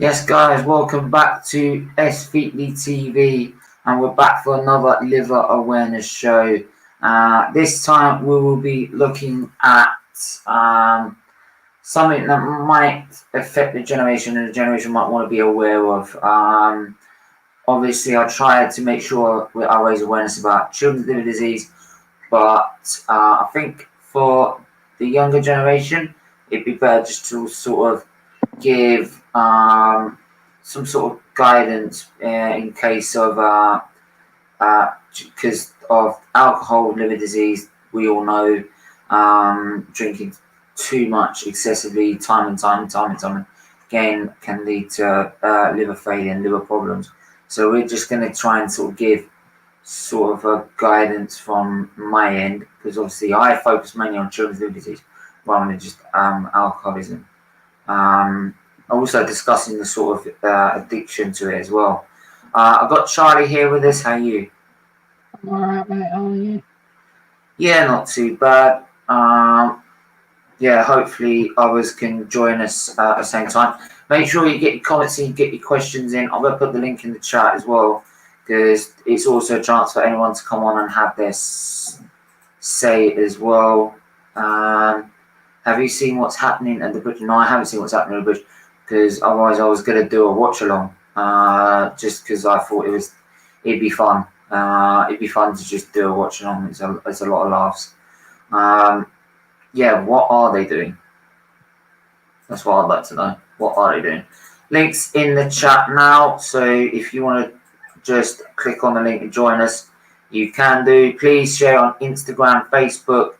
Yes, guys, welcome back to SFeatleyTV, and we're back for another liver awareness show. This time we will be looking at something that might affect the generation, and the generation might want to be aware of. Obviously, I tried to make sure I raise awareness about children's liver disease, but I think for the younger generation, it'd be better just to sort of give some sort of guidance in case of because of alcohol, liver disease. We all know drinking too much excessively, time and time again, can lead to liver failure and liver problems. So we're just going to try and sort of give sort of a guidance from my end, because obviously I focus mainly on children's liver disease rather than just alcoholism. Also discussing the sort of addiction to it as well. I've got Charlie here with us. How are you? I'm alright, mate. How are you? Yeah, not too bad. Yeah, hopefully others can join us at the same time. Make sure you get your comments and get your questions in. I'm going to put the link in the chat as well, because it's also a chance for anyone to come on and have their say as well. Have you seen what's happening at the bridge? No, I haven't seen what's happening at the bridge, because otherwise I was going to do a watch along, just because I thought it'd be fun. It'd be fun to just do a watch along. It's a lot of laughs. Yeah, what are they doing? That's what I'd like to know. What are they doing? Links in the chat now, so if you want to just click on the link and join us, you can do. Please share on Instagram, Facebook,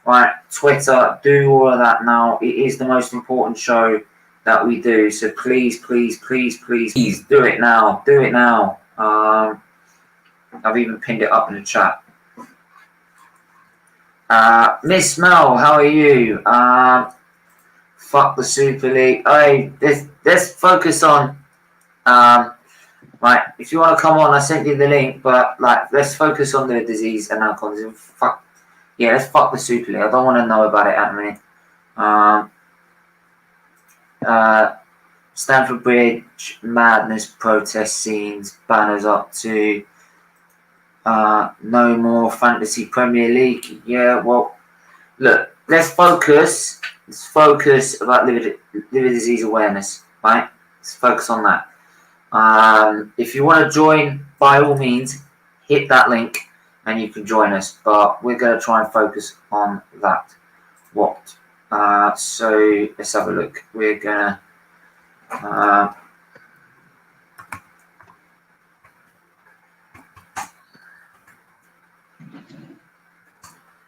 right, Twitter. Do all of that now. It is the most important show that we do, so please do it now. Do it now. I've even pinned it up in the chat. Miss Mel, how are you? Fuck the Super League. Hey, let's focus on right, if you want to come on, I sent you the link, but like, let's focus on the disease and alcoholism. Let's fuck the Super League. I don't want to know about it at the minute. Stamford Bridge madness protest scenes, banners up to no more fantasy Premier League. Yeah, well, look, let's focus about liver disease awareness, right? Let's focus on that. If you want to join, by all means, hit that link and you can join us, but we're going to try and focus on that. So let's have a look. We're going to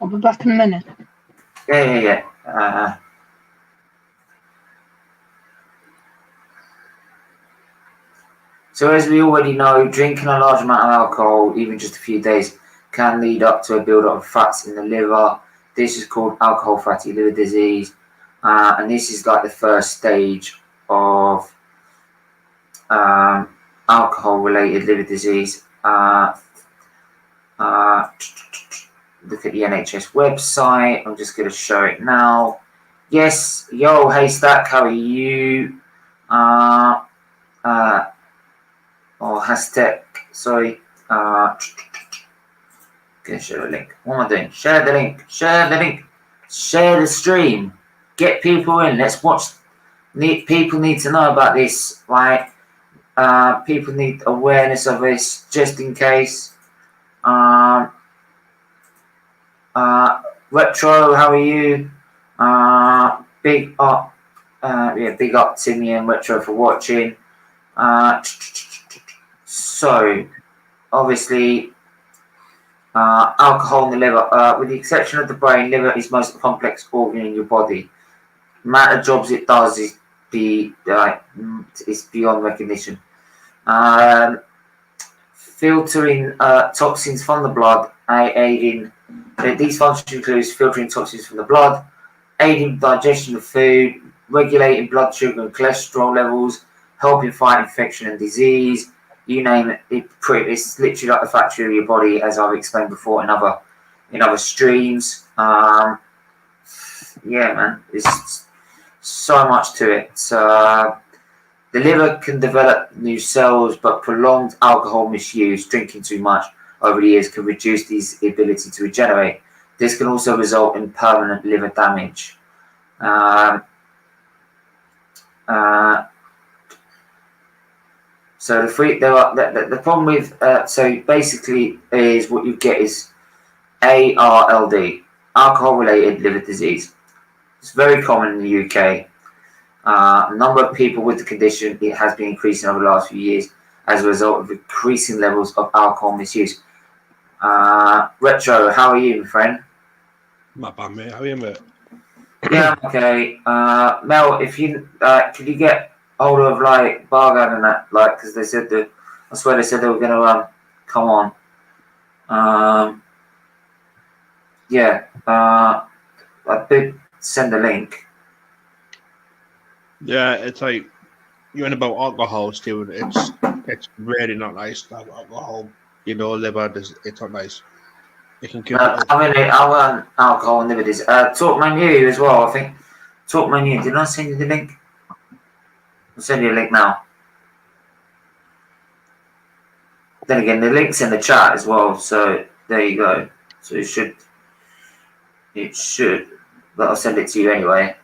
I'll be back in a minute. Yeah. So as we already know, drinking a large amount of alcohol, even just a few days, can lead up to a build-up of fats in the liver. This is called alcohol fatty liver disease, and this is like the first stage of alcohol-related liver disease. Look at the NHS website. I'm just going to show it now. Yes, yo, Haystack, how are you? Hashtag, sorry. Gonna share the link. What am I doing? Share the link. Share the stream. Get people in. Let's watch. People need to know about this, right? People need awareness of this, just in case. Retro, how are you? Big up Timmy and Retro for watching. So, obviously, alcohol in the liver, with the exception of the brain, liver is the most complex organ in your body. The amount of jobs it does is beyond recognition. Filtering toxins from the blood, aiding. These functions include filtering toxins from the blood, aiding digestion of food, regulating blood sugar and cholesterol levels, helping fight infection and disease. You name it, it's literally like the factory of your body, as I've explained before in other streams. Yeah, man, there's so much to it. The liver can develop new cells, but prolonged alcohol misuse, drinking too much over the years, can reduce these ability to regenerate. This can also result in permanent liver damage. So the problem with so basically is what you get is ARLD, alcohol-related liver disease. It's very common in the UK. The number of people with the condition has been increasing over the last few years as a result of increasing levels of alcohol misuse. Retro, how are you, my friend? Not bad, mate. How are you, mate? Yeah, okay. Mel, if you could you get hold of like Bargad and that, like, because they said that I swear they said they were gonna come on. Yeah. I did send a link. Yeah, it's like you're in about alcohol, Stuart. It's really not nice to have alcohol. You know, liver. It's not nice. It can kill people. I want alcohol and liver disease. Talk menu as well. I think talk menu. Did I send you the link? I'll send you a link now. Then again, the link's in the chat as well. So there you go. So it should. But I'll send it to you anyway.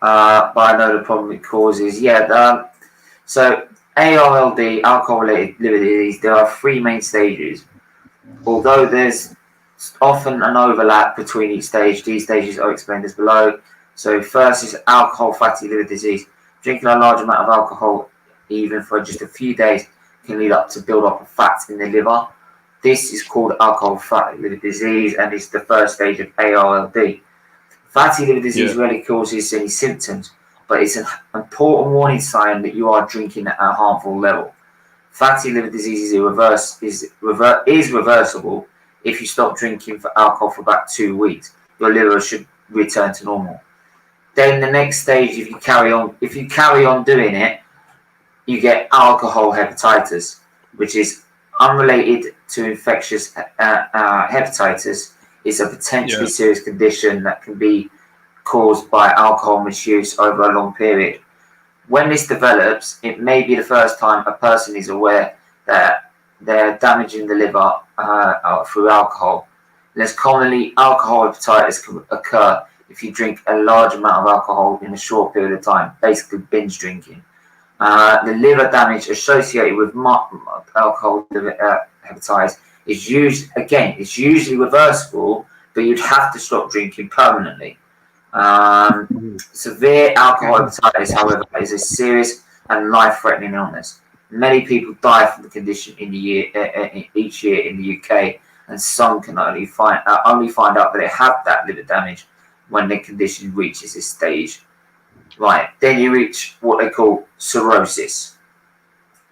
But I know the problem it causes. Yeah. So ARLD, alcohol-related liver disease. There are 3 main stages. Although there's often an overlap between each stage, these stages are explained as below. So first is alcohol fatty liver disease. Drinking a large amount of alcohol, even for just a few days, can lead up to build up of fat in the liver. This is called alcohol fatty liver disease, and is the first stage of ARLD. Fatty liver disease rarely causes any symptoms, but it's an important warning sign that you are drinking at a harmful level. Fatty liver disease is reversible if you stop drinking for alcohol for about 2 weeks. Your liver should return to normal. Then the next stage, if you carry on doing it, you get alcohol hepatitis, which is unrelated to infectious hepatitis. It's a potentially serious condition that can be caused by alcohol misuse over a long period. When this develops, it may be the first time a person is aware that they're damaging the liver through alcohol. Less commonly, alcohol hepatitis can occur if you drink a large amount of alcohol in a short period of time, basically binge drinking. The liver damage associated with alcohol hepatitis is usually reversible, but you'd have to stop drinking permanently. Severe alcohol hepatitis, however, is a serious and life-threatening illness. Many people die from the condition each year in the UK, and some can only find out that they have that liver damage when the condition reaches this stage. Right, then you reach what they call cirrhosis.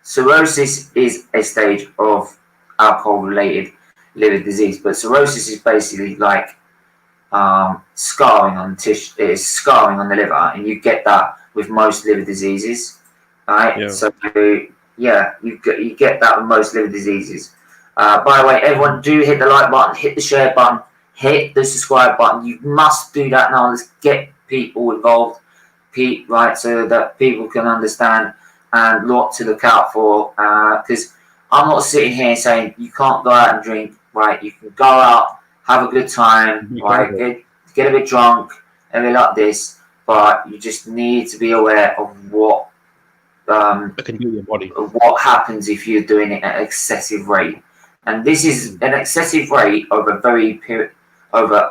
Cirrhosis is a stage of alcohol-related liver disease, but cirrhosis is basically like scarring on the liver, and you get that with most liver diseases, right? Yeah. So you get that with most liver diseases. By the way, everyone, do hit the like button, hit the share button, hit the subscribe button. You must do that now. Let's get people involved, right, so that people can understand and what to look out for. Because I'm not sitting here saying you can't go out and drink, right? You can go out, have a good time, right? Get a bit drunk, everything like this, but you just need to be aware of what can do your body. What happens if you're doing it at an excessive rate. And this is an excessive rate over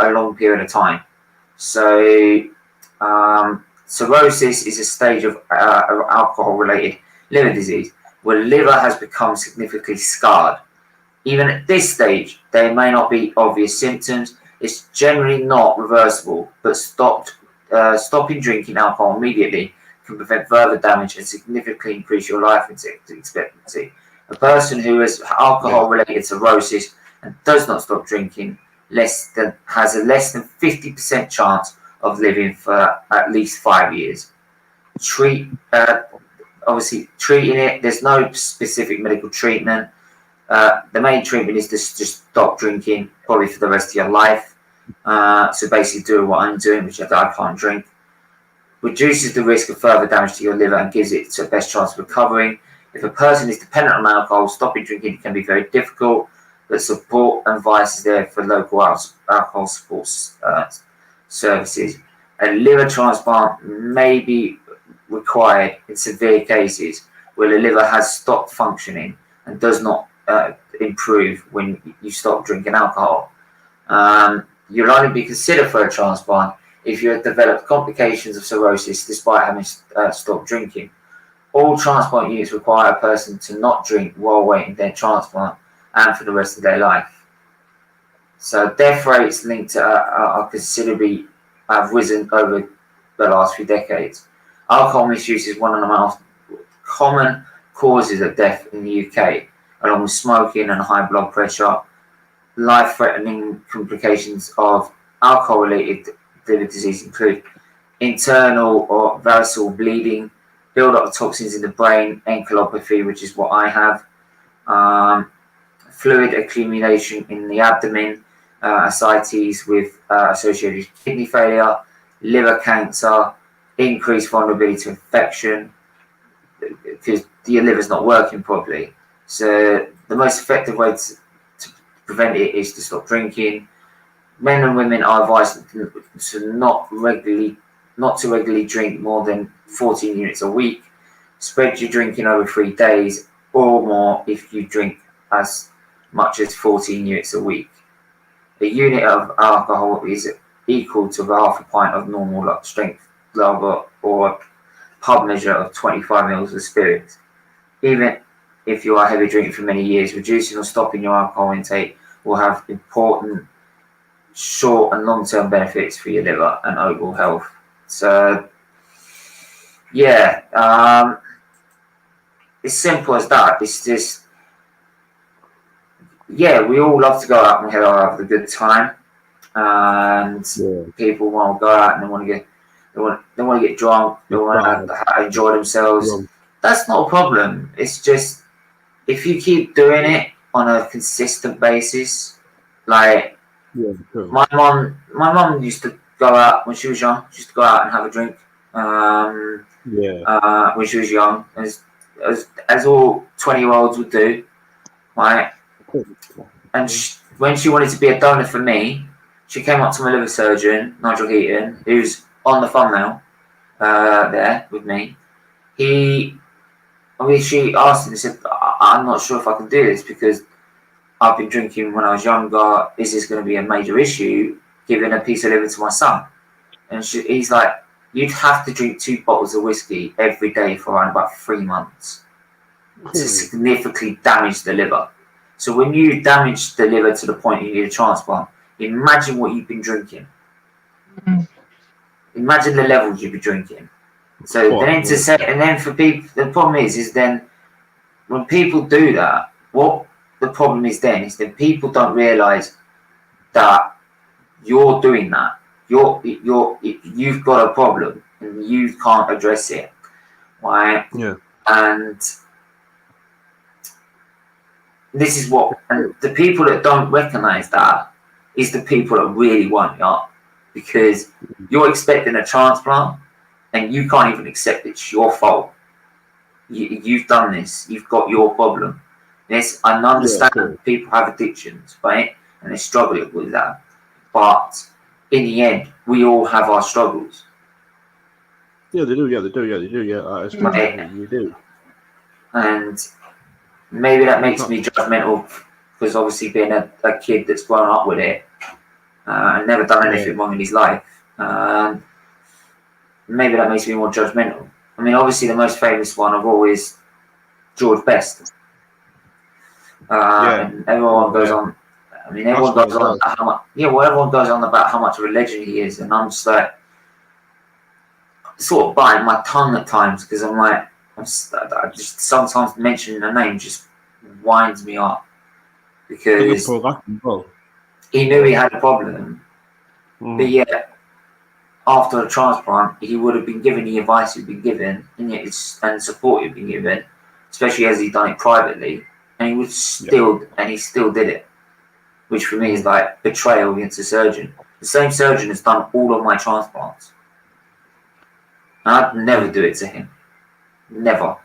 a long period of time. So cirrhosis is a stage of alcohol-related liver disease where the liver has become significantly scarred. Even at this stage, there may not be obvious symptoms. It's generally not reversible, but stopping drinking alcohol immediately can prevent further damage and significantly increase your life expectancy. A person who has alcohol-related cirrhosis and does not stop drinking has a less than 50% chance of living for at least 5 years. Obviously, treating it, there's no specific medical treatment. The main treatment is to just stop drinking, probably for the rest of your life. So basically do what I'm doing, which I can't drink. reduces the risk of further damage to your liver and gives it the best chance of recovering. If a person is dependent on alcohol, stopping drinking can be very difficult, but support and advice is there for local alcohol support services. A liver transplant may be required in severe cases where the liver has stopped functioning and does not improve when you stop drinking alcohol. You'll only be considered for a transplant if you have developed complications of cirrhosis despite having stopped drinking. All transplant units require a person to not drink while waiting their transplant and for the rest of their life. So death rates linked to are considerably have risen over the last few decades. Alcohol misuse is one of the most common causes of death in the UK, along with smoking and high blood pressure. Life-threatening complications of alcohol-related liver disease include internal or variceal bleeding, build-up of toxins in the brain, encephalopathy, which is what I have, fluid accumulation in the abdomen, ascites with associated kidney failure, liver cancer, increased vulnerability to infection because your liver's not working properly. So the most effective way to prevent it is to stop drinking. Men and women are advised to not to regularly drink more than 14 units a week. Spread your drinking over 3 days or more if you drink as much as 14 units a week. A unit of alcohol is equal to half a pint of normal strength lager or a pub measure of 25 ml of spirits. Even if you are heavy drinking for many years, reducing or stopping your alcohol intake will have important short and long-term benefits for your liver and overall health. So, yeah, it's simple as that. It's just, yeah, we all love to go out and have a good time, and people want to go out and they want to get drunk, they want to enjoy themselves. That's not a problem. It's just if you keep doing it on a consistent basis, like my mom used to go out when she was young. She used to go out and have a drink. When she was young, as all 20-year-olds would do, right? And when she wanted to be a donor for me, she came up to my liver surgeon, Nigel Heaton, who's on the thumbnail there with me. She asked him, he said, I'm not sure if I can do this because I've been drinking when I was younger. Is this going to be a major issue, giving a piece of liver to my son? And he's like, you'd have to drink 2 bottles of whiskey every day for around about 3 months to significantly damage the liver. So when you damage the liver to the point you need a transplant, imagine what you've been drinking. Imagine the levels you've been drinking. So then for people, the problem is then when people do that, what the problem is then is that people don't realise that you're doing that. You've got a problem and you can't address it, right? Yeah. And this is and the people that don't recognise that is the people that really want you up, because you're expecting a transplant and you can't even accept it's your fault. You've done this. You've got your problem. Yes, I understand people have addictions, right? And they struggle with that. But in the end, we all have our struggles. Yeah, they do. You do. And maybe that makes me judgmental because obviously being a kid that's grown up with it and never done anything wrong in his life, maybe that makes me more judgmental. I mean, obviously the most famous one of all is George Best. And everyone goes on. I mean, everyone goes on about how much. Yeah, well, everyone goes on about how much of a legend he is, and I'm just like, sort of biting my tongue at times because I'm like, I just sometimes mentioning the name just winds me up because he knew he had a problem, but yet after a transplant, he would have been given the advice he'd been given, and support he'd been given, especially as he'd done it privately, and he still did it, which for me is like betrayal against the surgeon. The same surgeon has done all of my transplants. I'd never do it to him. Never.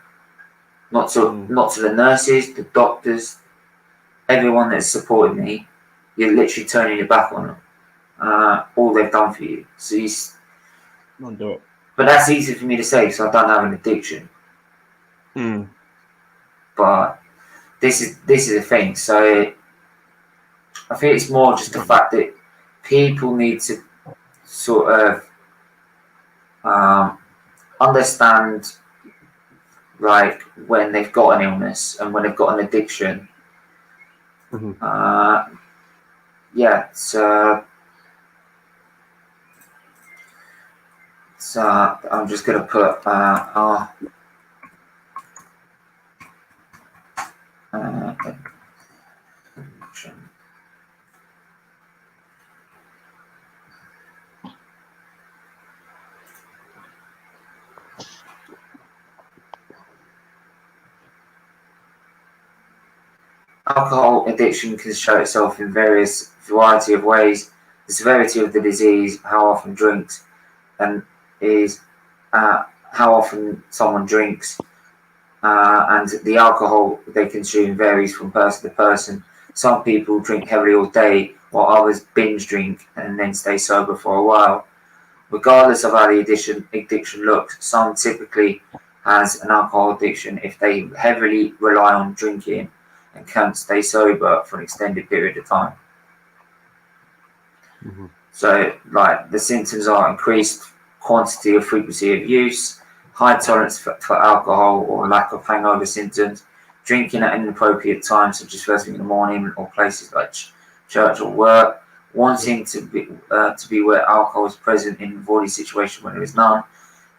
Not to the nurses, the doctors, everyone that's supported me. You're literally turning your back on them. All they've done for you. So Don't do it. but that's easy for me to say, so I don't have an addiction. But this is the thing. So I think it's more just the fact that people need to sort of understand, like, when they've got an illness and when they've got an addiction. Yeah, so I'm just gonna put addiction. Alcohol addiction can show itself in various variety of ways. The severity of the disease, how often drinks, and how often someone drinks, and the alcohol they consume varies from person to person. Some people drink heavily all day, while others binge drink and then stay sober for a while. Regardless of how the addiction looks, some typically has an alcohol addiction if they heavily rely on drinking and can't stay sober for an extended period of time. So, like, the symptoms are increased quantity or frequency of use, high tolerance for alcohol or lack of hangover symptoms, drinking at inappropriate times such as first thing in the morning or places like church or work, wanting to be where alcohol is present in avoiding situation when there is none,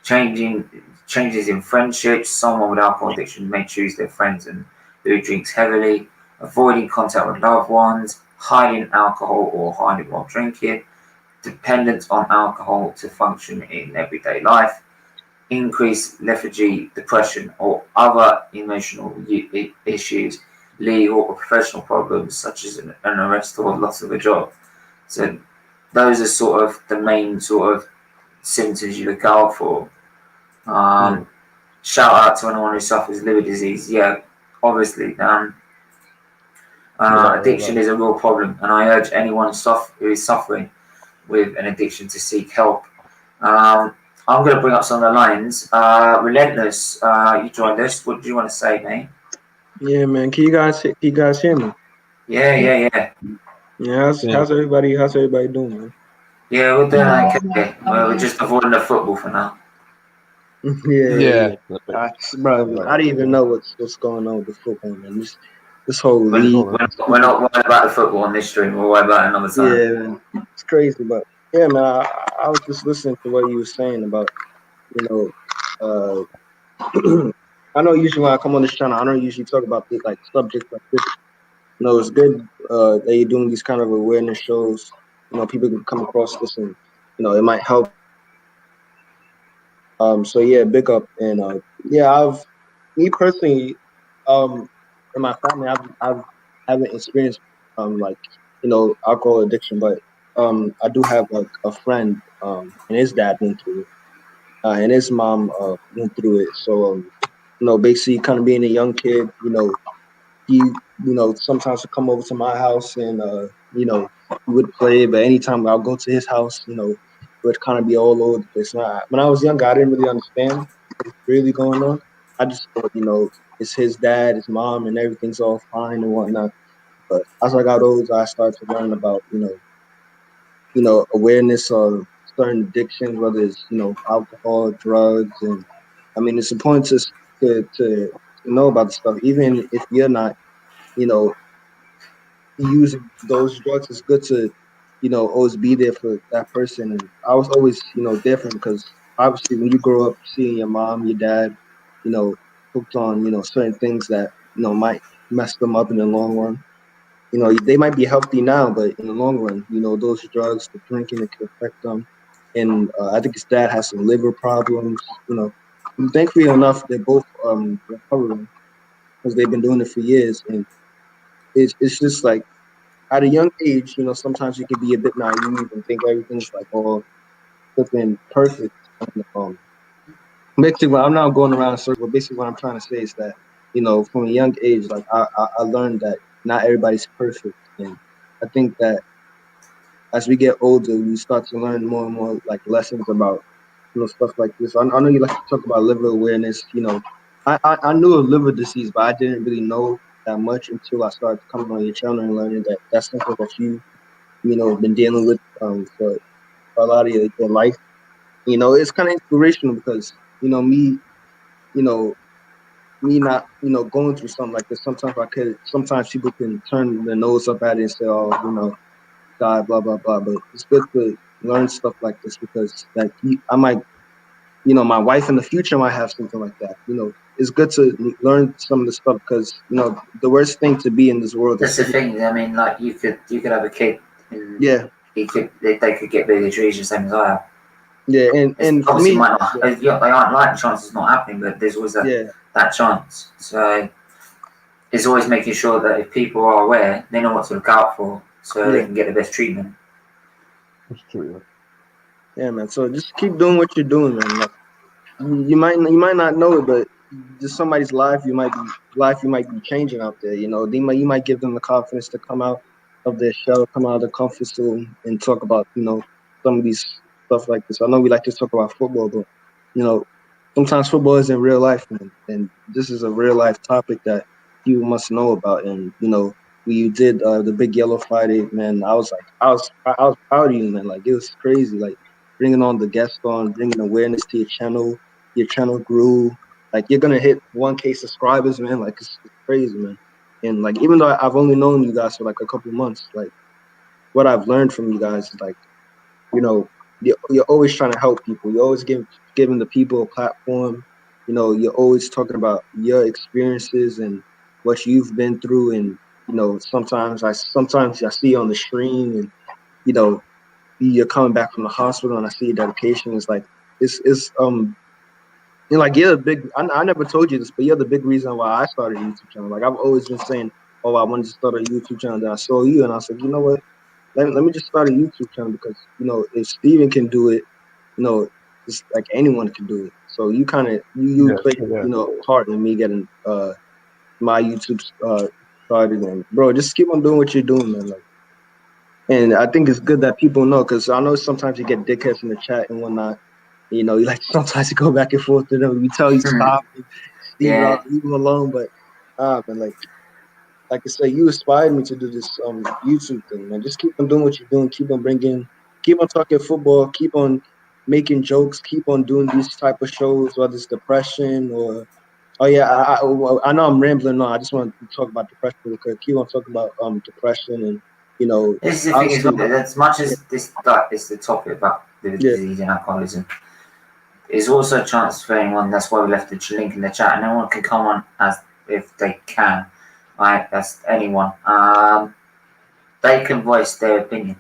changes in friendships. Someone with alcohol addiction may choose their friends and who drinks heavily, avoiding contact with loved ones, hiding alcohol or hiding while drinking, dependence on alcohol to function in everyday life, increased lethargy, depression, or other emotional issues, legal or professional problems such as an arrest or loss of a job. So those are sort of the main sort of symptoms you look out for. Shout out to anyone who suffers liver disease. Yeah, obviously. Addiction is a real problem, and I urge anyone who is suffering with an addiction to seek help. I'm going to bring up some of the lines. Relentless, you joined us. What do you want to say, mate? Yeah, man. Can you guys hear me? Yeah. Yeah. How's everybody doing, man? Yeah, we're doing okay. We're just avoiding the football for now. Yeah. Bro, I didn't even know what's going on with the football, man. This whole league. We're not worried about the football on this stream. We're worried about it another time. Yeah, man. It's crazy, but yeah, man. I was just listening to what you were saying about, I know usually when I come on this channel, I don't usually talk about this, like, subjects like this. It's good that you're doing these kind of awareness shows. People can come across this and it might help. So yeah, big up. And me personally, in my family, I haven't experienced alcohol addiction, but I do have a friend, and his dad went through it, and his mom went through it. So basically, kind of being a young kid, he sometimes would come over to my house and we would play, but anytime I'll go to his house, it would kind of be all over the place. When I was younger, I didn't really understand what's really going on. I just thought, it's his dad, his mom, and everything's all fine and whatnot. But as I got older, I started to learn about, awareness of certain addictions, whether it's, alcohol, drugs. And I mean, it's important to know about the stuff, even if you're not, using those drugs. It's good to, always be there for that person. And I was always, different because obviously when you grow up seeing your mom, your dad, hooked on, certain things that, might mess them up in the long run. They might be healthy now, but in the long run, those drugs, the drinking, it could affect them. And I think his dad has some liver problems, And thankfully enough, they're both recovering because they've been doing it for years. And it's just like, at a young age, sometimes you can be a bit naive and think everything's like all flipping perfect. basically, I'm not going around in circles. Basically, what I'm trying to say is that, from a young age, like I learned that not everybody's perfect, and I think that as we get older, we start to learn more and more like lessons about stuff like this. I know you like to talk about liver awareness. I knew of liver disease, but I didn't really know that much until I started coming on your channel and learning that that's something that been dealing with for a lot of your life. It's kind of inspirational because me you know me not going through something like this. Sometimes people can turn their nose up at it and say, oh, God, blah blah blah. But it's good to learn stuff like this because like I might, my wife in the future might have something like that. It's good to learn some of the stuff because the worst thing to be in this world That's is the thing. I mean, like you could have a kid, and yeah, they could get bigger trees the same as I have. yeah, and for Obviously me, might not. They aren't like chances not happening, but there's always yeah, that chance. So it's always making sure that if people are aware, they know what to look out for, so they yeah, can get the best treatment. That's true. yeah, man. So just keep doing what you're doing, man. Like, you might not know it, but just somebody's life you might be changing out there. You might give them the confidence to come out of their shell, come out of their comfort zone, and talk about some of these stuff like this. I know we like to talk about football, but you know sometimes football isn't real life, man, and this is a real life topic that you must know about. And when you did the Big Yellow Friday, man, I was proud of you, man. Like it was crazy, like bringing on the guest on, bringing awareness to your channel. Your channel grew. Like you're gonna hit 1K subscribers, man. Like it's crazy, man. And like even though I've only known you guys for like a couple months, like what I've learned from you guys is like, you know, you're always trying to help people. You're always giving the people a platform. You're always talking about your experiences and what you've been through. And sometimes I see you on the stream, and you know, you're coming back from the hospital, and I see your dedication. It's like it's like you're the big. I never told you this, but you're the big reason why I started a YouTube channel. Like I've always been saying, oh, I wanted to start a YouTube channel. Then I saw you, and I was like, you know what? Let me just start a YouTube channel because if Steven can do it, it's like anyone can do it. So you kind of you Yeah, played yeah. part in me getting my YouTube started. And bro, just keep on doing what you're doing, man. Like, and I think it's good that people know because I know sometimes you get dickheads in the chat and whatnot. You like sometimes you go back and forth to them. You tell you stop, and Steve, Yeah, leave them alone. But man, like I said, you inspired me to do this YouTube thing, man. Just keep on doing what you're doing. Keep on talking football. Keep on making jokes. Keep on doing these type of shows, whether it's depression or oh yeah, I know I'm rambling on. I just want to talk about depression because keep on talking about depression and this is the thing as obviously well. As much yeah, as that is the topic about the yeah, disease and alcoholism, it's also a chance for anyone. That's why we left the link in the chat, and anyone can come on as if they can. Right, that's anyone. They can voice their opinion,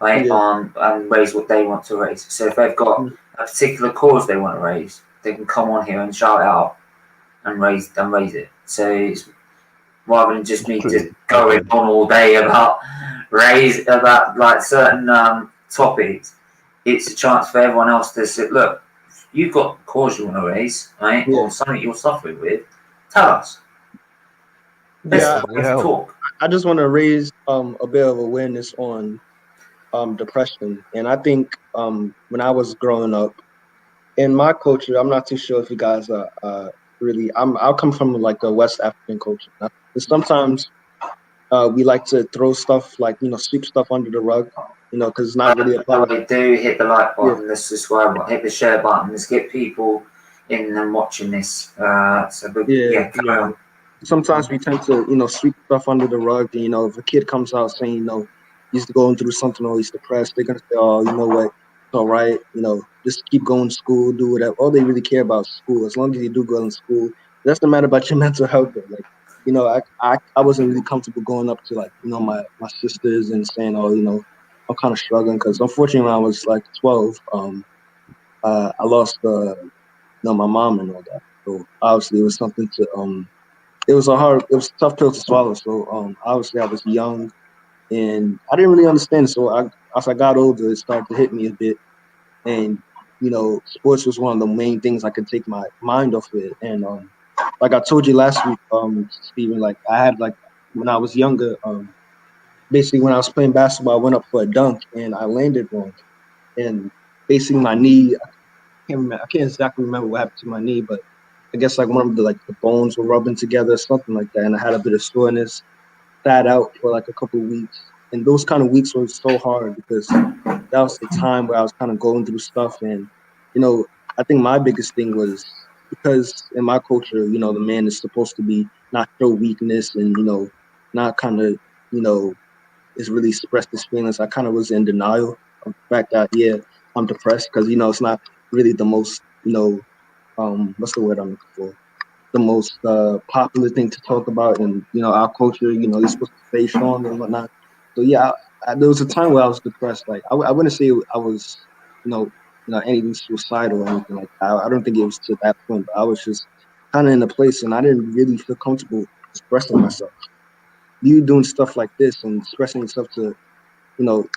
right, yeah, on and raise what they want to raise. So if they've got a particular cause they want to raise, they can come on here and shout it out and raise it. So it's rather than just It's me just true. going on all day about like certain topics. It's a chance for everyone else to say, look, you've got a cause you want to raise, right, yeah, or something you're suffering with, tell us. yeah. Let's talk. I just want to raise a bit of awareness on depression, and I think when I was growing up in my culture, I'm not too sure if you guys are really. I'll come from like a West African culture. Sometimes we like to throw stuff like sweep stuff under the rug, because it's not really a part of. Do hit the like Yeah, button, the subscribe button, hit the share button. Let's get people in and watching this. yeah. Carry on. Sometimes we tend to sweep stuff under the rug. And, if a kid comes out saying he's going through something or he's depressed, they're gonna say, oh, you know what, it's all right. Just keep going to school, do whatever. All they really care about is school. As long as you do well in school, it doesn't matter about your mental health. Though. Like I wasn't really comfortable going up to like my sisters and saying, oh, I'm kind of struggling because unfortunately when I was like 12, I lost my mom and all that. So obviously it was something to it was a tough pill to swallow. So obviously I was young and I didn't really understand. So as I got older, it started to hit me a bit. And sports was one of the main things I could take my mind off it. And like I told you last week, Stephen, like I had like when I was younger, basically when I was playing basketball, I went up for a dunk and I landed wrong. And basically my knee, I can't exactly remember what happened to my knee, but I guess like one of the bones were rubbing together, something like that. And I had a bit of soreness, sat out for like a couple of weeks. And those kind of weeks were so hard because that was the time where I was kind of going through stuff. And, I think my biggest thing was because in my culture, the man is supposed to be not show weakness and, not kind of, is really express his feelings. I kind of was in denial of the fact that, yeah, I'm depressed because, it's not really the most, what's the word I'm looking for? The most popular thing to talk about in, our culture. You're supposed to stay strong and whatnot. So, yeah, there was a time where I was depressed. Like, I wouldn't say I was, anything suicidal or anything like that. I don't think it was to that point, but I was just kind of in a place and I didn't really feel comfortable expressing myself. You doing stuff like this and expressing yourself to, you know,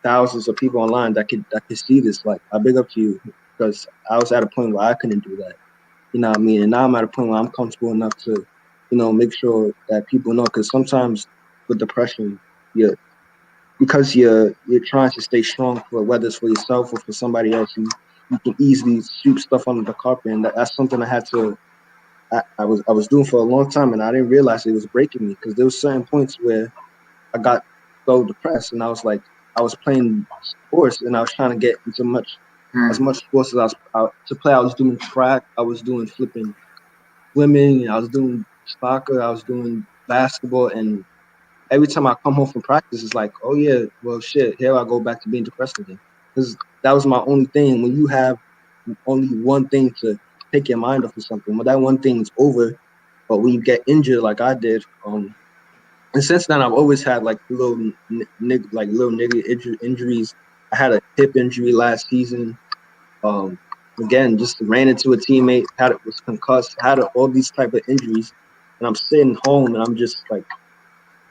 thousands of people online that could see this. Like, I big up to you because I was at a point where I couldn't do that. You know what I mean? And now I'm at a point where I'm comfortable enough to, make sure that people know. Because sometimes with depression, because you're trying to stay strong for whether it's for yourself or for somebody else, you can easily sweep stuff under the carpet, and that's something I had to. I was doing for a long time, and I didn't realize it was breaking me because there was certain points where I got so depressed, and I was like, I was playing sports, and I was trying to get into as much sports as to play. I was doing track, I was doing flipping, swimming, I was doing soccer, I was doing basketball, and every time I come home from practice, it's like, oh yeah, well shit, here I go back to being depressed again. Because that was my only thing. When you have only one thing to take your mind off of something, when that one thing is over, but when you get injured like I did, and since then I've always had like little nigga injuries. I had a hip injury last season. Again, just ran into a teammate, was concussed, had all these type of injuries, and I'm sitting home and I'm just like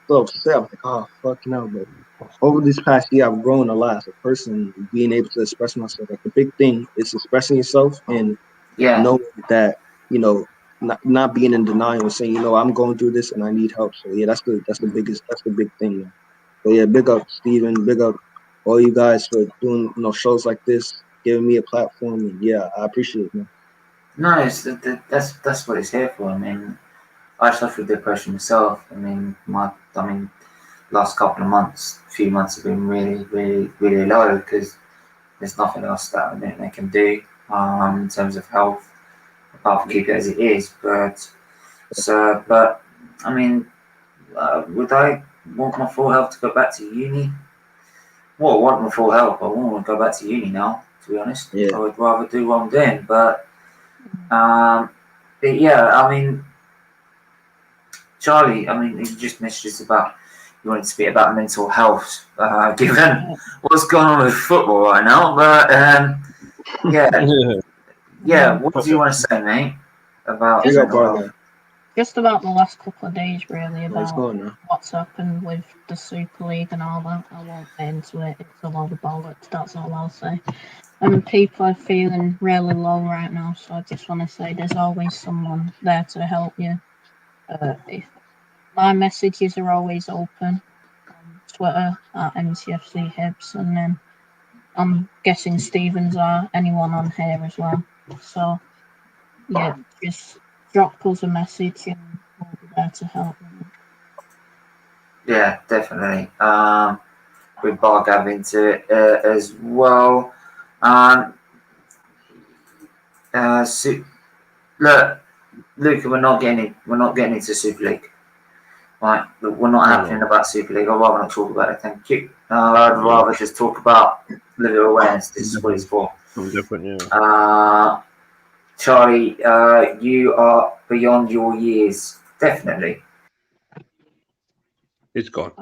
so upset. I'm like, oh fucking hell, but over this past year, I've grown a lot as a person, being able to express myself. Like the big thing is expressing yourself and knowing that, not being in denial and saying, I'm going through this and I need help. So yeah, that's the big thing. Man. So yeah, big up Steven, big up all you guys for doing, shows like this, giving me a platform. And yeah, I appreciate it, man. No, that's what it's here for. I mean, I suffer with depression myself. I mean, last few months have been really, really, really low because there's nothing else that I can do in terms of health apart from keep it as it is. But I mean, would I want my full health to go back to uni? Well, I want my full health. I want to go back to uni now. To be honest, I would rather do what I'm doing. But yeah, I mean, Charlie, I mean, you just messaged us about you wanted to speak about mental health, given what's going on with football right now. But yeah. What do you want to say, mate, about mental health? Just about the last couple of days, really, about what's happened with the Super League and all that. I won't get into it. It's a lot of bollocks, that's all I'll say. And people are feeling really low right now, so I just want to say there's always someone there to help you. If my messages are always open on Twitter at MCFCHibs, and then I'm guessing Stevens are anyone on here as well. So, yeah, just drop us a message and we'll be there to help you. Yeah, definitely. With Bargav into it as well. Look, Luca, we're not getting into Super League. Right, we're not happening about Super League. I'd rather not talk about it. Thank you. I'd rather just talk about liver awareness. This is what it's for. Charlie, you are beyond your years, definitely. It's gone.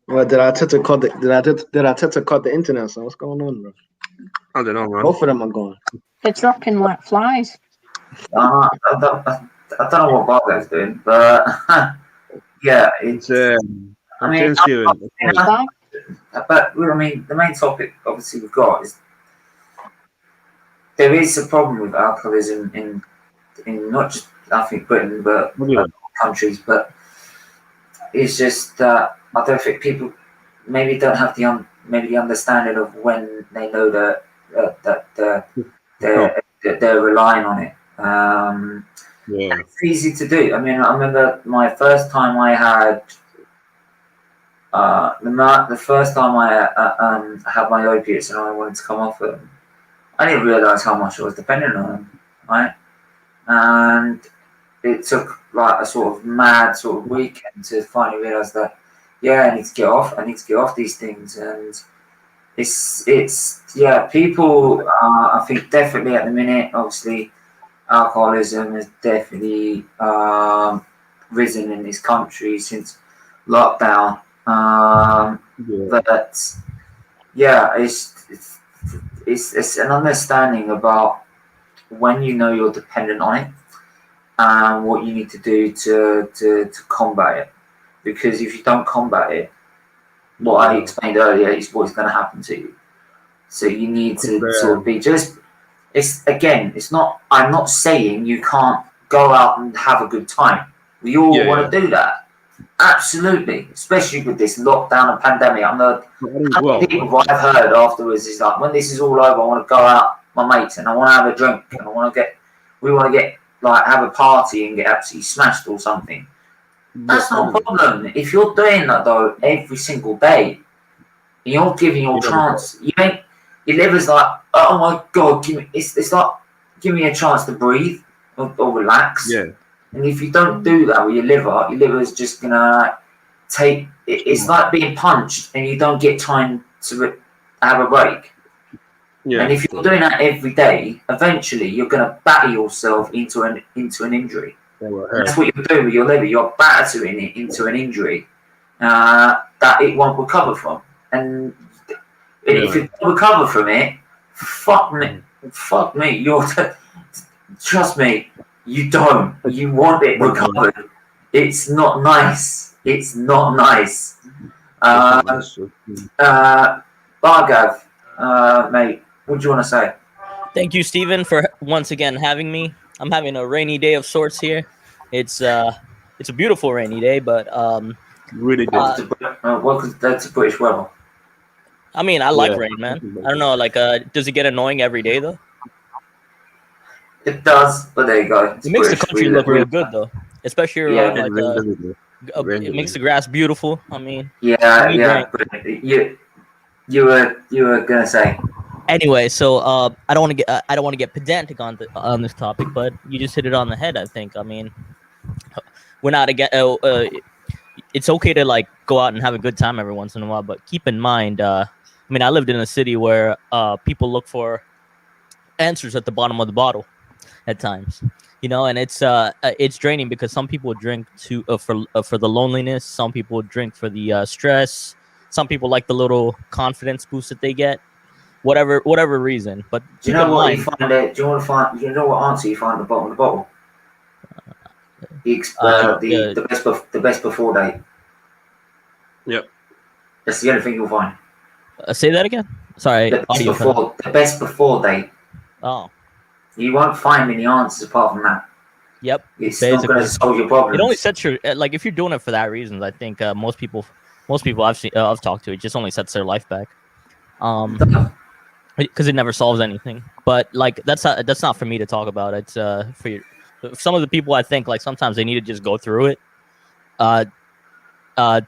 Well, did I touch cut the internet? So what's going on, bro? I don't know, man. Both of them are gone. They're dropping like flies. I don't know what Bargav's doing, but yeah, it's. But I mean, the main topic obviously we've got is there is a problem with alcoholism in not just I think Britain but other countries, but it's just that I don't think people maybe don't have the understanding of when they know that they're relying on it. It's easy to do. I mean, I remember my first time I had the first time I had my opiates and I wanted to come off them. I didn't realize how much I was dependent on them, right? And it took like a sort of mad sort of weekend to finally realize that, yeah, I need to get off. I need to get off these things, and people. I think definitely at the minute, obviously, alcoholism has definitely risen in this country since lockdown. But yeah, it's an understanding about when you know you're dependent on it and what you need to do to combat it. Because if you don't combat it, what I explained earlier is what's going to happen to you. So you need to sort of be just. It's not. I'm not saying you can't go out and have a good time. We all want to do that. Absolutely, especially with this lockdown and pandemic. People I've heard afterwards is like, when this is all over, I want to go out with my mates and I want to have a drink and we want to get like have a party and get absolutely smashed or something. That's not a problem. If you're doing that though every single day, and you're giving your chance, your liver's like, oh my god, it's like give me a chance to breathe or relax. Yeah. And if you don't do that with your liver is just gonna take. It's like being punched, and you don't get time to have a break. Yeah. And if you're doing that every day, eventually you're gonna batter yourself into an injury. That's what you're doing with your liver. You're battering it into an injury that it won't recover from. And if you don't recover from it, fuck me. You're trust me. You don't. You want it recovered. It's not nice. It's not nice. Bargav, mate, what do you want to say? Thank you, Stephen, for once again having me. I'm having a rainy day of sorts here. It's a beautiful rainy day, but really good. Welcome to British weather. I mean, I like rain, man. I don't know, like, does it get annoying every day though? It does, but there you go. It makes the country look real good, though. Especially around, it makes the grass beautiful. I mean, yeah. You were gonna say. Anyway, so I don't want to get pedantic on this topic, but you just hit it on the head. I think. I mean, we're not again. It's okay to like go out and have a good time every once in a while, but keep in mind. I mean, I lived in a city where people look for answers at the bottom of the bottle at times, and it's draining because some people drink for the loneliness, some people drink for the stress, some people like the little confidence boost that they get, whatever reason. But do you know what you find it? Do you want to find? You know what answer you find at the bottom of the bottle? The best before date. Yep. That's the only thing you'll find. Say that again. Sorry. The best before date. Oh. You won't find any answers apart from that. Yep. It's not going to solve your problem. It only sets your if you're doing it for that reason. I think most people I've talked to, it just only sets their life back. Because it never solves anything. But like that's not for me to talk about. It's for some of the people. I think like sometimes they need to just go through it, to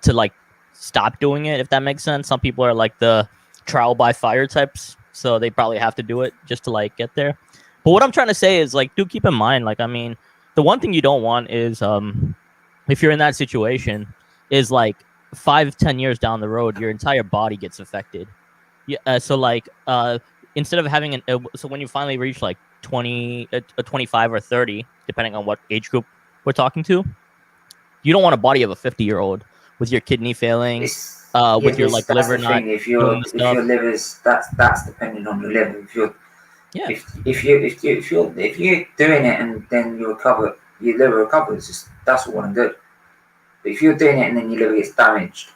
like stop doing it. If that makes sense. Some people are like the trial by fire types, so they probably have to do it just to like get there. But what I'm trying to say is like, do keep in mind, like, I mean, the one thing you don't want is if you're in that situation, is like 5-10 years down the road, your entire body gets affected. Yeah. So like instead of having so when you finally reach like 25 or 30, depending on what age group we're talking to, you don't want a body of a 50-year-old with your kidney failing, with your like liver not. If your liver's that's depending on your liver. If you're doing it and then you recover, your liver recovers. That's all well and good. But if you're doing it and then your liver gets damaged,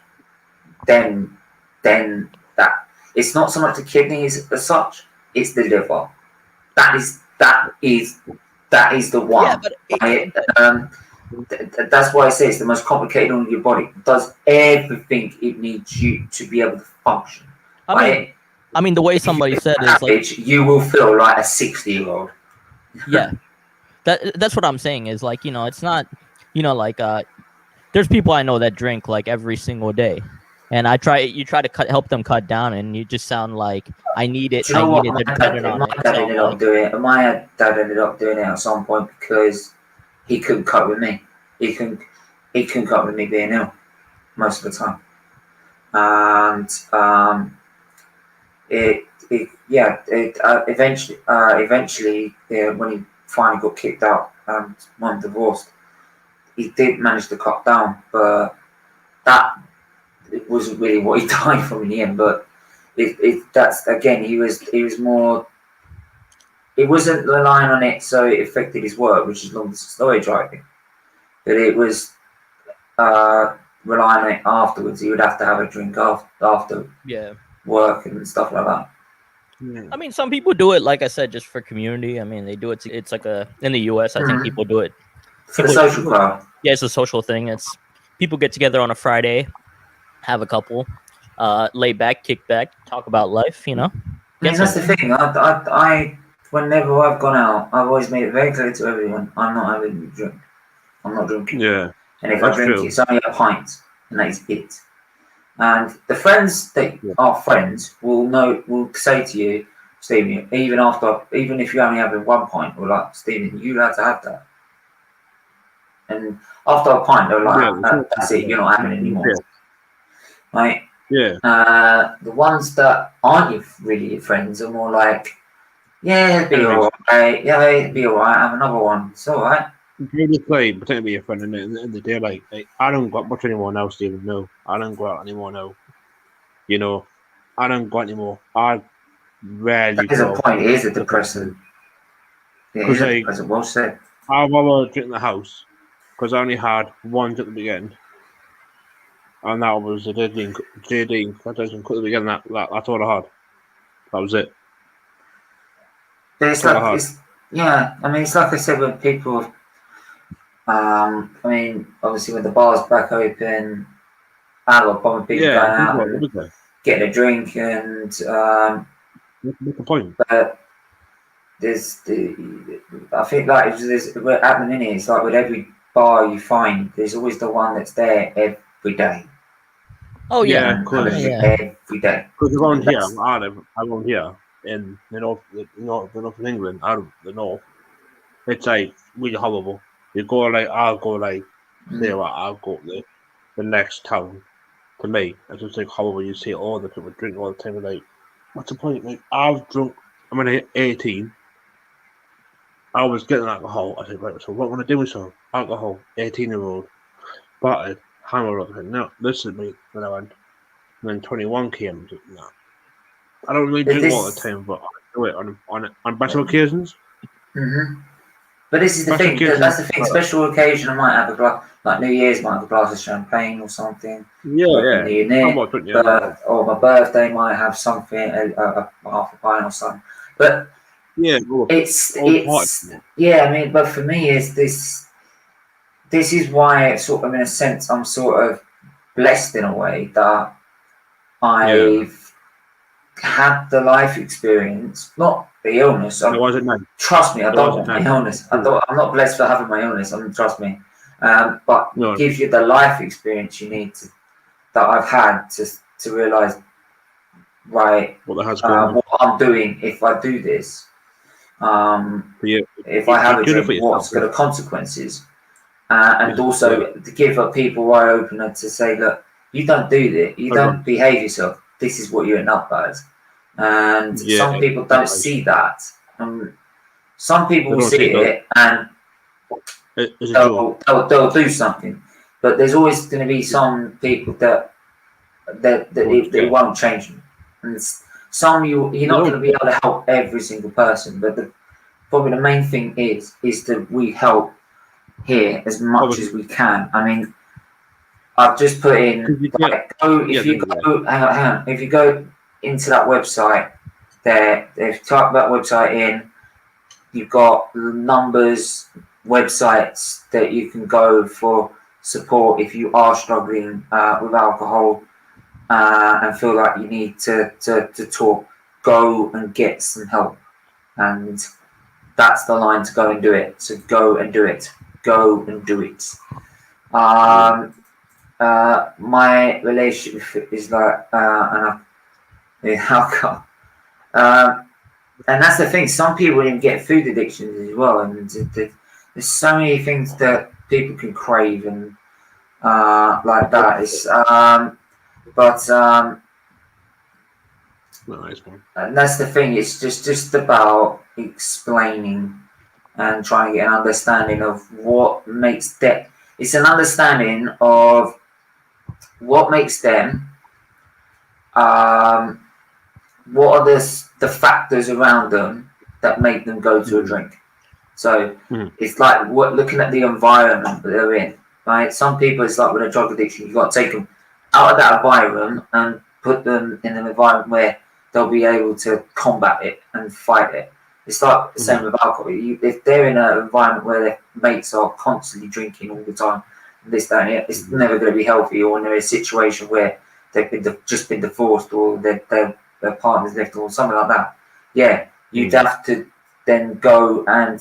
then then that it's not so much the kidneys as such, it's the liver. That is the one. Yeah, but that's why I say it's the most complicated organ in your body. It does everything it needs you to be able to function. I mean, the way somebody said is like you will feel like a 60-year-old. Yeah, that's what I'm saying is like, it's not, like there's people I know that drink like every single day, and you try to help them cut down, and you just sound like I need it. Do you know what? My dad ended up doing it. My dad ended up doing it at some point because he couldn't cope with me. He couldn't cope with me being ill most of the time, and eventually when he finally got kicked out and won divorced, he did manage to cut down, but that it wasn't really what he died from in the end. But that's again, he was more. It wasn't relying on it, so it affected his work, which is long distance lorry driving. But it was relying on it afterwards. He would have to have a drink after work and stuff like that. I mean, some people do it, like I said, just for community. I mean, they do it. It's like in the U.S. I think people do it for the social crowd. Yeah, it's a social thing. It's people get together on a Friday, have a couple, lay back, kick back, talk about life. I mean, that's the thing. I whenever I've gone out, I've always made it very clear to everyone, I'm not having a drink. I'm not drinking. Yeah. And if I drink, it's only a pint, and that is it. And the friends that are friends will say to you, Stephen, even if you're only having 1 pint, or like, Stephen, you have to have that. And after a pint, they're like, that's it, you're not having it anymore. Yeah. Right? Yeah. The ones that aren't really your friends are more like, yeah, it'll be alright. Yeah, it'll be alright. Have another one. It's alright. You just play, pretend to be your friend, and at the end of the day, like I don't go out much anymore now, Stephen. No, I don't go out anymore now. I don't go out anymore. I rarely go. There's a point. It is a depressant. Yeah, it is a depressant. Well said. I'd rather drink in the house because I only had one at the beginning, and that was a JD. I didn't cut the beginning. That's all I had. That was it. But it's like, I mean, it's like I said, when people, I mean, obviously when the bar's back open, I have a problem with people going out and getting a drink, and what's the point? But I think like at the minute, it's like with every bar you find, there's always the one that's there every day. Oh yeah, every day. Because around here, around here in the north of England, out of the north, it's like really horrible. I'll go to the next town. To me, it's just like horrible. You see all the people drink all the time. Like, what's the point? Like, I've drunk. I'm 18. I was getting alcohol. I said, right, so what am I going to do with some alcohol? 18-year-old, battered, hammered up. I said, no, this is me when I went. And then 21 came. No, I don't really drink all the time, but I do it on special occasions. Mm-hmm. But this is the thing. That's the thing. Special occasion, I might have a glass. Like New Year's, might have a glass of champagne or something. Or my birthday might have something, half a pint or something. But it's I mean, but for me, is this is why it's sort of, in a sense, I'm sort of blessed in a way that I've had the life experience, not the illness. Trust me, I don't want my illness. I'm not blessed for having my illness. Trust me. But it gives you the life experience you need that I've had to realise, right, what I'm doing if I do this. If I have a drink, what's the consequences? And also to give people wide opener to say, look, you don't do this, you don't behave yourself, this is what you end up as. And some people don't see that. Some people will see it and they'll do something. But there's always going to be some people that it won't change them. And some you're not going to be able to help every single person. But probably the main thing is that we help here as much as we can. I mean, I've just put in, if you go into that website there, if you type that website in, you've got numbers, websites that you can go for support if you are struggling with alcohol and feel like you need to talk. Go and get some help, and that's the line to go and do it. So go and do it. Go and do it. My relationship is like alcohol. And that's the thing. Some people even get food addictions as well, and there's so many things that people can crave and like that. It's and that's the thing. It's just about explaining and trying to get an understanding of what makes them. It's an understanding of what makes them. What are the factors around them that make them go to a drink? So it's like looking at the environment that they're in, right? Some people, it's like with a drug addiction, you've got to take them out of that environment and put them in an environment where they'll be able to combat it and fight it. It's like the same with alcohol. If they're in an environment where their mates are constantly drinking all the time, this, that, and it, it's never going to be healthy. Or when they're in a situation where they've just been divorced, or their partner's left, or something like that. Yeah, you'd have to then go and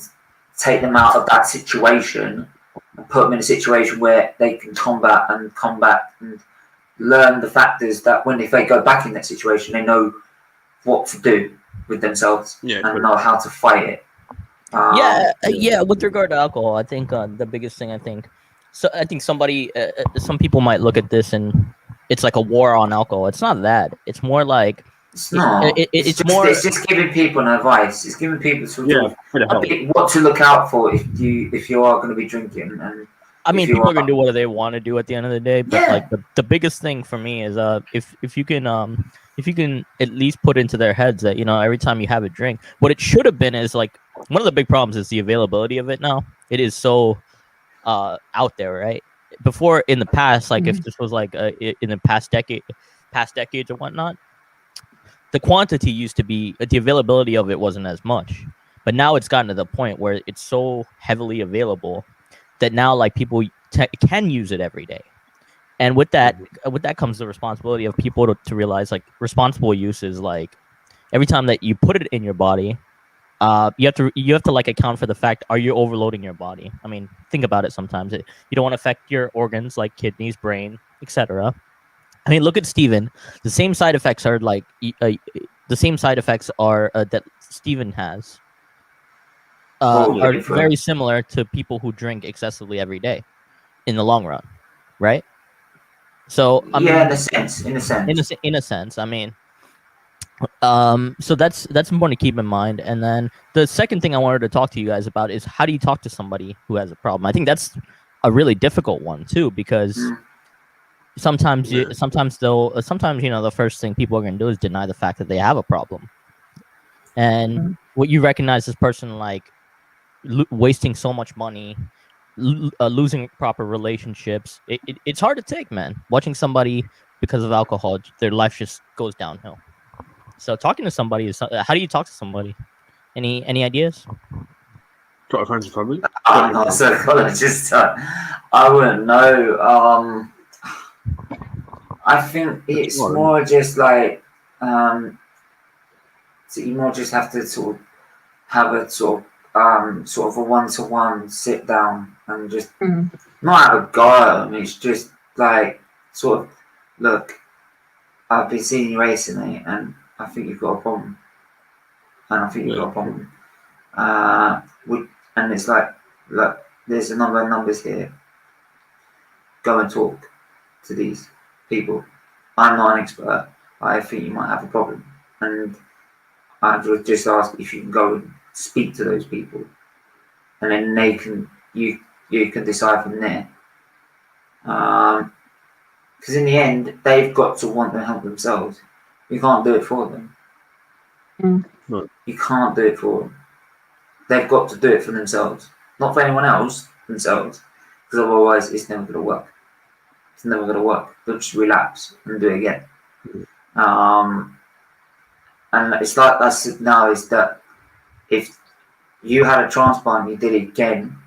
take them out of that situation and put them in a situation where they can combat and learn the factors that if they go back in that situation, they know what to do with themselves and know how to fight it. With regard to alcohol, I think the biggest thing some people might look at this and it's like a war on alcohol. It's not that. It's more like it's just giving people an advice. It's giving people what to look out for if you are going to be drinking. And I mean, people are gonna do what they want to do at the end of the day, but like the biggest thing for me is if you can at least put into their heads that every time you have a drink, what it should have been is like one of the big problems is the availability of it now. It is so out there, right? Before in the past, like if this was like in the past decades or whatnot, the quantity used to be, the availability of it wasn't as much, but now it's gotten to the point where it's so heavily available that now like people can use it every day. And with that comes the responsibility of people to realize like responsible use is like every time that you put it in your body, you have to like account for the fact, are you overloading your body? I mean, think about it. Sometimes you don't want to affect your organs like kidneys, brain, etc. I mean, look at Steven. The same side effects are like that Steven has are very similar to people who drink excessively every day in the long run, right? So I mean, in a sense. I mean, so that's important to keep in mind. And then the second thing I wanted to talk to you guys about is how do you talk to somebody who has a problem? I think that's a really difficult one too, because sometimes the first thing people are going to do is deny the fact that they have a problem. And what you recognize this person like wasting so much money, losing proper relationships, it's hard to take, man. Watching somebody because of alcohol, their life just goes downhill. So talking to somebody is, how do you talk to somebody? Any ideas? Try to find some family. I'm not a psychologist. I wouldn't know. I think it's more just like so you more just have to sort of have a sort of a one-to-one sit down and just not have a go at them. It's just like sort of, look, I've been seeing you recently and I think you've got a problem. And it's like, look, there's a number of numbers here. Go and talk to these people. I'm not an expert. I think you might have a problem. And I would just ask if you can go and speak to those people. And then you can decide from there. Because in the end, they've got to want to help themselves. You can't do it for them. No. You can't do it for them. They've got to do it for themselves. Not for anyone else, themselves. Because otherwise, it's never going to work. It's never going to work. They'll just relapse and do it again. And it's like I said now, is that if you had a transplant, you did it again,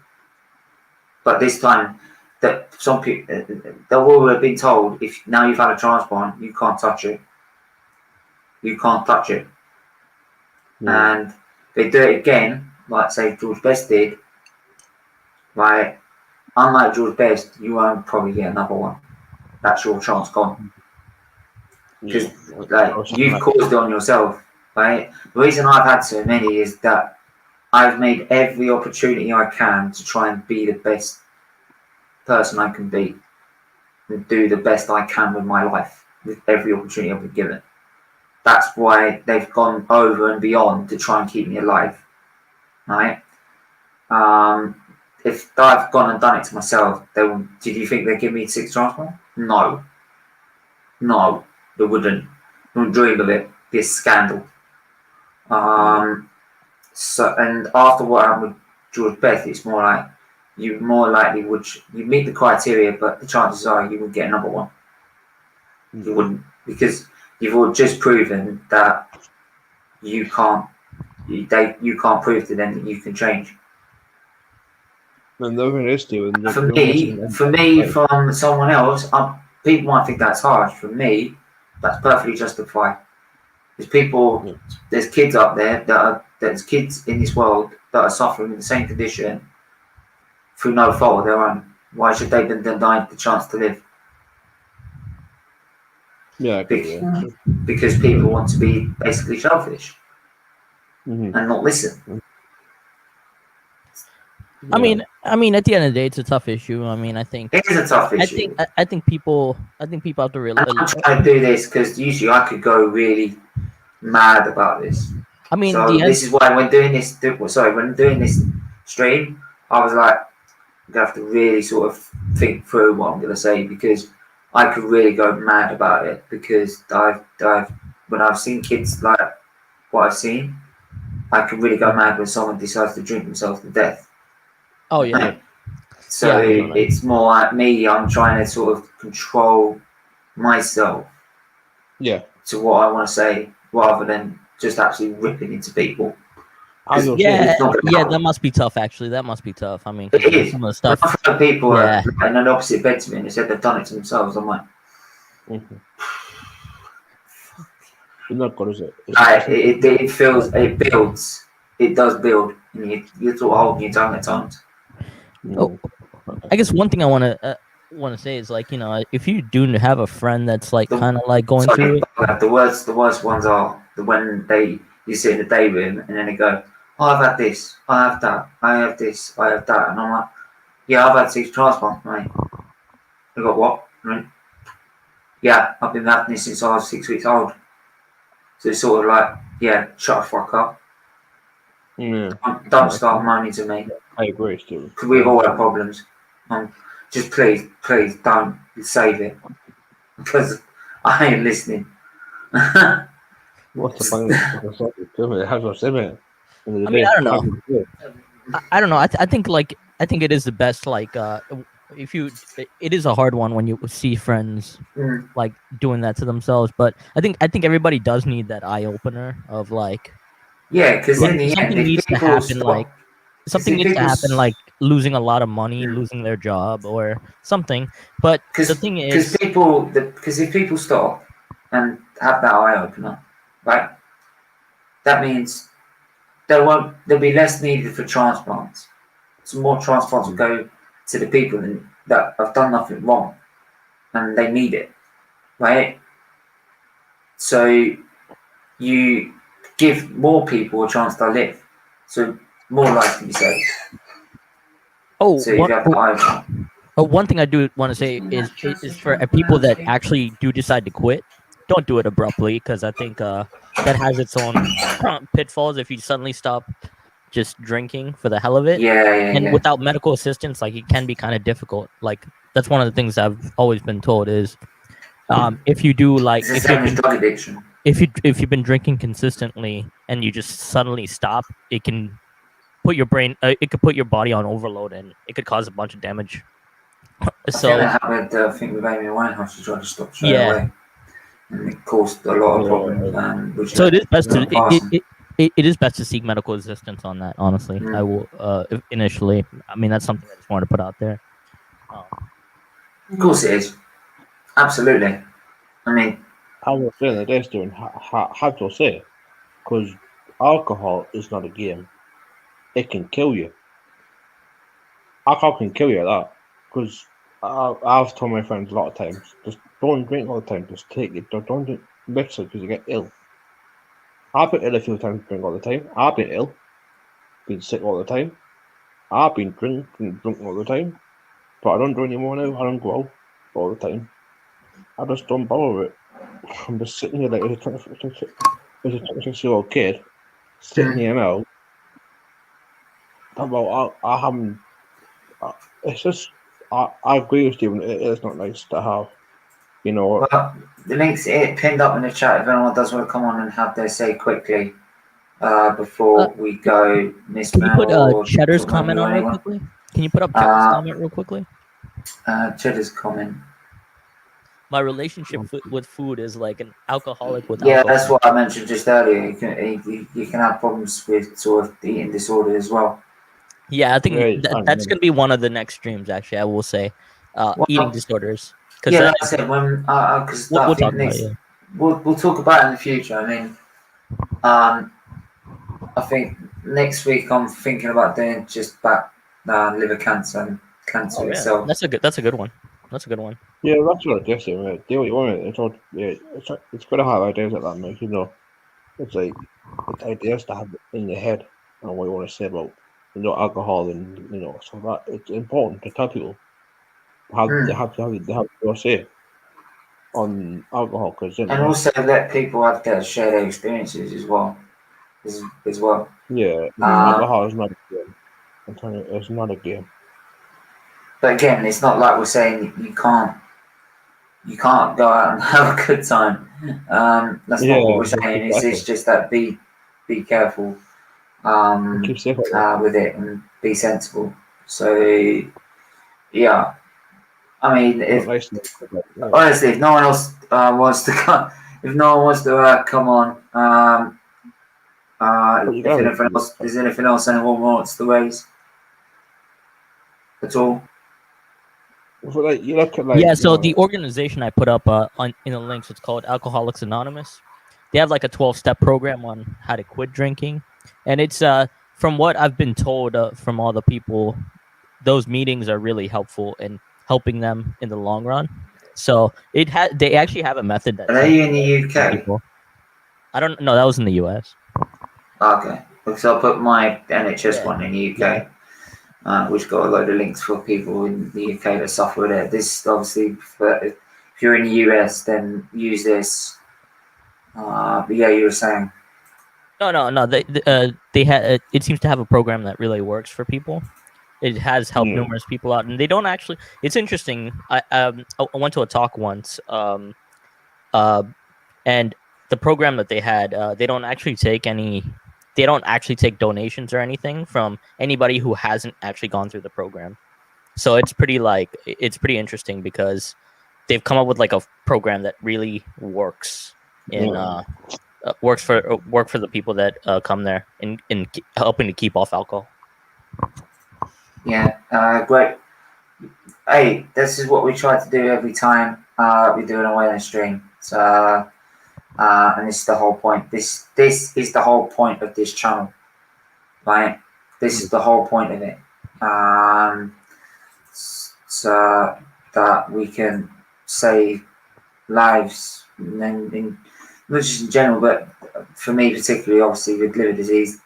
but this time that some people, they will have been told, if now you've had a transplant, you can't touch it. You can't touch it. Yeah. And they do it again, like say George Best did, right? Unlike George Best, you won't probably get another one. That's your chance gone. Because you've caused it on yourself, right? The reason I've had so many is that I've made every opportunity I can to try and be the best person I can be and do the best I can with my life with every opportunity I've been given. That's why they've gone over and beyond to try and keep me alive, right? If I've gone and done it to myself, did you think they'd give me 6 transplants? No, they wouldn't. They wouldn't dream of it. It'd be a scandal. So, and after what happened with George Best, it's more like you more likely would you meet the criteria, but the chances are you would get another one. You wouldn't, because you've all just proven that you can't prove to them that you can change. For me, from someone else, people might think that's harsh. For me, that's perfectly justified. There's kids up there there's kids in this world that are suffering with the same condition through no fault of their own. Why should they be denied the chance to live? Yeah, because people want to be basically selfish and not listen. I mean, at the end of the day, it's a tough issue. I mean, I think it is a tough issue. I think people have to realize. I'm trying to do this because usually I could go really mad about this. I mean, so this is why when doing this stream, I was like, I'm gonna have to really sort of think through what I'm gonna say, because I could really go mad about it, because when I've seen kids like what I've seen, I can really go mad when someone decides to drink themselves to death. Oh yeah. So it's more like me. I'm trying to sort of control myself. Yeah. To what I want to say, rather than just actually ripping into people. That must be tough. Actually, that must be tough. I mean, it is. Some of the stuff. When I've heard people in an opposite bed to me and they said they've done it to themselves, I'm like, not good, is it? It builds. It does build. And you're sort of holding your tongue at times. Oh, I guess one thing I want to say is, like, if you do have a friend that's like kind of like going through it. The worst ones are when you sit in the day room and then they go, oh, I've had this, I have that, I have this, I have that, and I'm like, yeah, I've had 6 transplants, mate. You got what? Right? Yeah, I've been having this since I was 6 weeks old. So it's sort of like, yeah, shut the fuck up. Yeah. Don't start moaning to me. I agree, Stu. Because we've all had problems. Just please don't save it. Because I ain't listening. What's the point of it? Has no saying. I mean, I don't know. I don't know. I think it is the best. Like, it is a hard one when you see friends like doing that to themselves. But I think everybody does need that eye opener of like. Yeah, because in the something end, needs to happen. Like losing a lot of money, losing their job, or something. But the thing is, because if people stop and have that eye opener, right, that means there'll be less needed for transplants. So more transplants will go to the people that have done nothing wrong, and they need it, right? So you give more people a chance to live, so more lives can be saved. Oh, so if you have the eye opener. One thing I do want to say is for people that actually do decide to quit, don't do it abruptly, because I think that has its own pitfalls. If you suddenly stop just drinking for the hell of it, without medical assistance, like, it can be kind of difficult. Like, that's one of the things I've always been told is, if you do like if you've been drinking consistently and you just suddenly stop, it can put your brain, it could put your body on overload, and it could cause a bunch of damage. I So think that happened. I think with Amy Winehouse, she tried to stop straight yeah, away, and it caused a lot of Yeah. problems. Which so it is best to passing. it is best to seek medical assistance on that. Honestly, I will initially. I mean, that's something I just wanted to put out there. Of course, it is. Absolutely. I mean, I was saying that they're doing how to say, because alcohol is not a game. It can kill you. Alcohol can kill you like that. Because I've told my friends a lot of times, just don't drink all the time. Just take it. Don't drink mix it because you get ill. I've been ill a few times drink all the time. I've been ill, been sick all the time. I've been drunk all the time. But I don't do anymore now. I don't go out all the time. I just don't bother with it. I'm just sitting here like as a 26-year-old kid, sitting here now. Well, I haven't. It's just I agree with Stephen. It is not nice to have. You know. well, the link's pinned up in the chat if anyone does want to come on and have their say quickly before we go. Miss Can you Mel put or Cheddar's Dr. Wendy comment or on real anyone? quickly? Can you put up Cheddar's comment real quickly? Cheddar's comment. My relationship with food is like an alcoholic with Yeah, alcohol. that's what I mentioned just earlier. You can have problems with sort of the eating disorder as well. Yeah, I think Yeah, that's going to be one of the next streams. Actually, I will say, eating disorders. Yeah, like I said, when because we'll I talk think about next it. we'll talk about it in the future. I mean, I think next week I'm thinking about doing just back liver cancer and cancer itself. That's a good one. That's a good one. Yeah, that's what I guess. Mate. Do what you want. It's all. Yeah, it's got to have ideas like that, mate. You know, it's like it's ideas to have in your head and what you want to say about alcohol and so that it's important to tell people they have to say on alcohol and also let people have to share their experiences as well. Yeah, alcohol is not a game. I'm telling you, it's not a game. But again, it's not like we're saying you can't go out and have a good time. That's not what we're saying. Exactly. It's just that be careful with it and be sensible. So yeah, I mean, honestly, if no one else wants to come, if no one wants to come on, if anything else, is anything else anyone wants to raise at all? So like you look at so the organization I put up in the links, it's called Alcoholics Anonymous. They have like a 12-step program on how to quit drinking, and it's from what I've been told from all the people, those meetings are really helpful in helping them in the long run. So they actually have a method that. Are you in the UK? People. I don't know. That was in the US. Okay, because I'll put my NHS one in the UK. Which got a load of links for people in the UK that suffer with it. This obviously, if you're in the US, then use this. But yeah, you were saying. No. They had. It seems to have a program that really works for people. It has helped numerous people out, and they don't actually. It's interesting. I went to a talk once, and the program that they had, they don't actually take donations or anything from anybody who hasn't actually gone through the program. So it's pretty interesting because they've come up with like a program that really works work for the people that come there in helping to keep off alcohol. Yeah, great. Hey, this is what we try to do every time we do an awareness stream. So, and this is the whole point. This is the whole point of this channel, right? This is the whole point of it. So that we can save lives, and not just in general, but for me particularly, obviously with liver disease,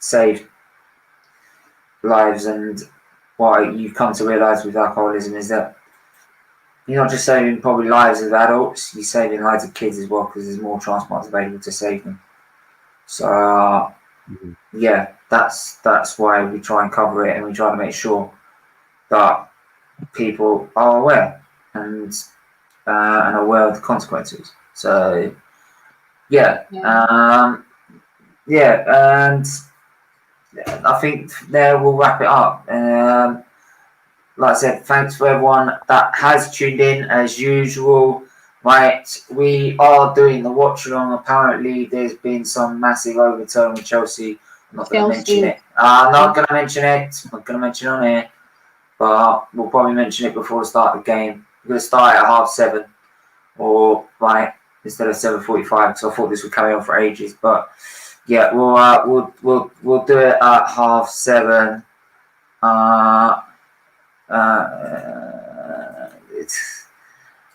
save lives. And what you come to realise with alcoholism is that you're not just saving probably lives of adults, you're saving lives of kids as well, because there's more transplants available to save them. So yeah, that's why we try and cover it, and we try to make sure that people are aware and aware of the consequences. So yeah, and I think there we'll wrap it up. like I said, thanks for everyone that has tuned in as usual. Right, we are doing the watch along. Apparently, there's been some massive overturn with Chelsea. I'm not going to mention it. I'm not going to mention it. I'm not going to mention it on here. But we'll probably mention it before the start of the game. We're going to start at 7:30, or right instead of 7:45. So I thought this would carry on for ages. But yeah, we'll do it at 7:30.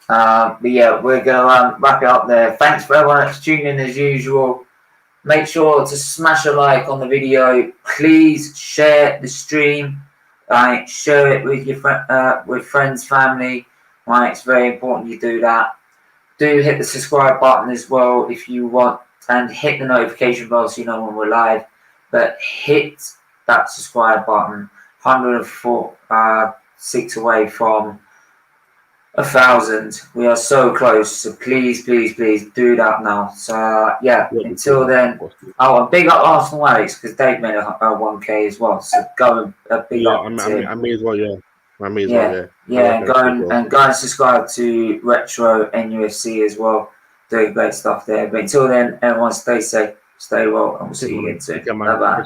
But yeah, we're gonna wrap it up there. Thanks for everyone that's tuning in as usual. Make sure to smash a like on the video. Please share the stream. Right, share it with your with friends, family. Right, it's very important you do that. Do hit the subscribe button as well if you want, and hit the notification bell so you know when we're live. But hit that subscribe button. 106 away from 1,000. We are so close. So please do that now. So yeah, until then. Oh, and big up Arsenal Alex because they've made a 1K as well. So go and big up. I may as well. Yeah, I may as well. Yeah. Yeah, and go and subscribe to Retro NUFC as well. Doing great stuff there. But until then, everyone stay safe, stay well, and we'll see you again soon. Bye bye.